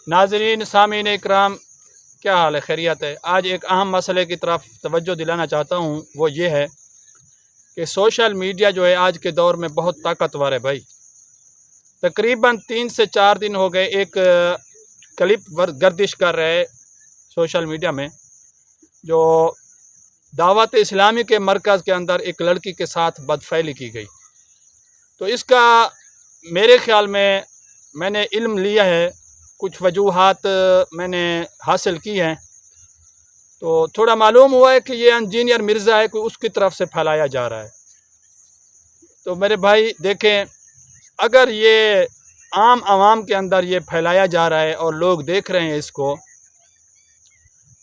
नाज़रीन सामीन इकराम, क्या हाल है? खैरियत है? आज एक अहम मसले की तरफ तवज्जो दिलाना चाहता हूँ। वो ये है कि सोशल मीडिया जो है आज के दौर में बहुत ताकतवर है भाई। तकरीबन 3 से 4 दिन हो गए एक क्लिप गर्दिश कर रहे सोशल मीडिया में, जो दावत इस्लामी के मरकज़ के अंदर एक लड़की के साथ बदफैली की गई। तो इसका मेरे ख़्याल में मैंने इल्म लिया है, कुछ वजूहात मैंने हासिल की हैं, तो थोड़ा मालूम हुआ है कि ये इंजीनियर मिर्ज़ा है, कोई उसकी तरफ से फैलाया जा रहा है। तो मेरे भाई देखें, अगर ये आम आवाम के अंदर ये फैलाया जा रहा है और लोग देख रहे हैं इसको,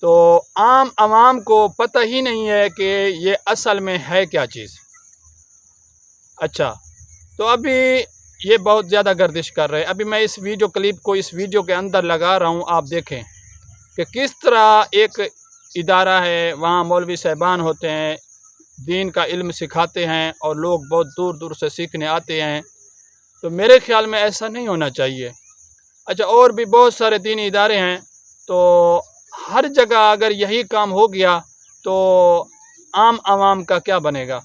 तो आम आवाम को पता ही नहीं है कि ये असल में है क्या चीज़। अच्छा, तो अभी ये बहुत ज़्यादा गर्दिश कर रहे हैं। अभी मैं इस वीडियो क्लिप को इस वीडियो के अंदर लगा रहा हूँ, आप देखें कि किस तरह एक इदारा है, वहाँ मौलवी साहबान होते हैं, दीन का इल्म सिखाते हैं और लोग बहुत दूर दूर से सीखने आते हैं। तो मेरे ख़्याल में ऐसा नहीं होना चाहिए। अच्छा, और भी बहुत सारे दीनी इदारे हैं, तो हर जगह अगर यही काम हो गया तो आम आवाम का क्या बनेगा।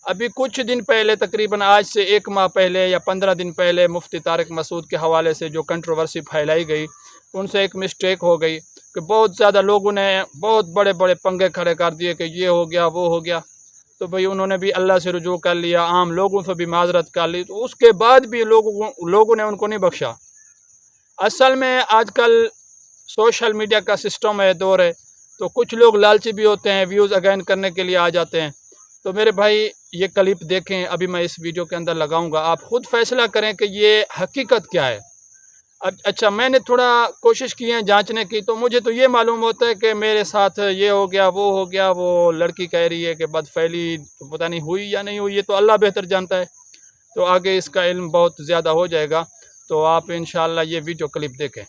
अभी कुछ दिन पहले, तकरीबन आज से 1 माह पहले या 15 दिन पहले, मुफ्ती तारिक मसूद के हवाले से जो कंट्रोवर्सी फैलाई गई, उनसे एक मिस्टेक हो गई कि बहुत ज़्यादा लोगों ने बहुत बड़े बड़े पंगे खड़े कर दिए कि ये हो गया वो हो गया। तो भाई उन्होंने भी अल्लाह से रुजू कर लिया, आम लोगों से भी माजरत कर ली, तो उसके बाद भी लोगों ने उनको नहीं बख्शा। असल में आजकल सोशल मीडिया का सिस्टम है, दौर है, तो कुछ लोग लालची भी होते हैं, व्यूज़ अगेन करने के लिए आ जाते हैं। तो मेरे भाई ये क्लिप देखें, अभी मैं इस वीडियो के अंदर लगाऊंगा, आप ख़ुद फैसला करें कि ये हकीकत क्या है। अच्छा, मैंने थोड़ा कोशिश की है जांचने की, तो मुझे तो ये मालूम होता है कि मेरे साथ ये हो गया वो हो गया, वो लड़की कह रही है कि बदफैली, तो पता नहीं हुई या नहीं हुई, ये तो अल्लाह बेहतर जानता है। तो आगे इसका इल्म बहुत ज़्यादा हो जाएगा, तो आप इंशाअल्लाह ये वीडियो क्लिप देखें।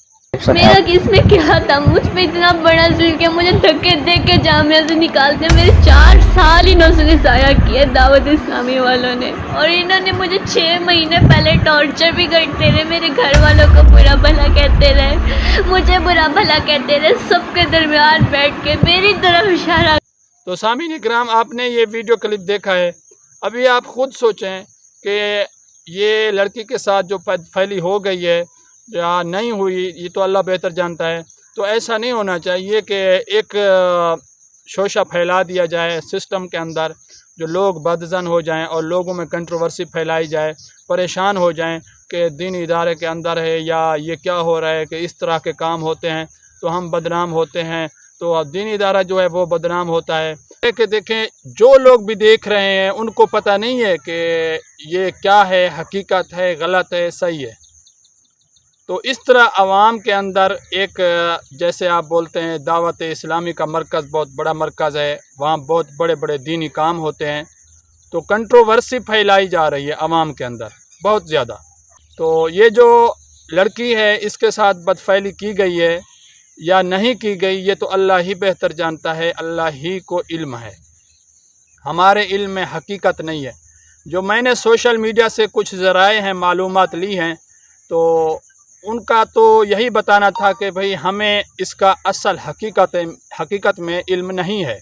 मेरा किसमें क्या था, मुझ पे इतना बड़ा जुल्म किया, मुझे धक्के दे के जामिया से निकालते, मेरे 4 साल इन्होंने ज़ाया किए दावत इस्लामी वालों ने। और इन्होंने मुझे 6 महीने पहले टॉर्चर भी करते रहे, मेरे घर वालों को बुरा भला कहते रहे, मुझे बुरा भला कहते रहे, सबके दरमियान बैठ के मेरी तरफ इशारा। तो सामीन इकराम, आपने ये वीडियो क्लिप देखा है। अभी आप ख़ुद सोचें कि ये लड़की के साथ जो फैली हो गई है या नहीं हुई, ये तो अल्लाह बेहतर जानता है। तो ऐसा नहीं होना चाहिए कि एक शोशा फैला दिया जाए सिस्टम के अंदर, जो लोग बदज़न हो जाएं और लोगों में कंट्रोवर्सी फैलाई जाए, परेशान हो जाएं कि दीन इदारे के अंदर है या ये क्या हो रहा है कि इस तरह के काम होते हैं तो हम बदनाम होते हैं, तो अब दीन इदारा जो है वो बदनाम होता है। कि देखें, जो लोग भी देख रहे हैं उनको पता नहीं है कि ये क्या है, हकीकत है, गलत है, सही है। तो इस तरह आवाम के अंदर एक, जैसे आप बोलते हैं दावत इस्लामी का मरकज़ बहुत बड़ा मरकज़ है, वहाँ बहुत बड़े बड़े दीनी काम होते हैं, तो कंट्रोवर्सी फैलाई जा रही है आवाम के अंदर बहुत ज़्यादा। तो ये जो लड़की है, इसके साथ बदफैली की गई है या नहीं की गई, ये तो अल्लाह ही बेहतर जानता है, अल्लाह ही को इल्म है, हमारे इल्म में हकीकत नहीं है। जो मैंने सोशल मीडिया से कुछ ज़राए हैं, मालूमात ली हैं, तो उनका तो यही बताना था कि भाई हमें इसका असल हकीकत में इल्म नहीं है।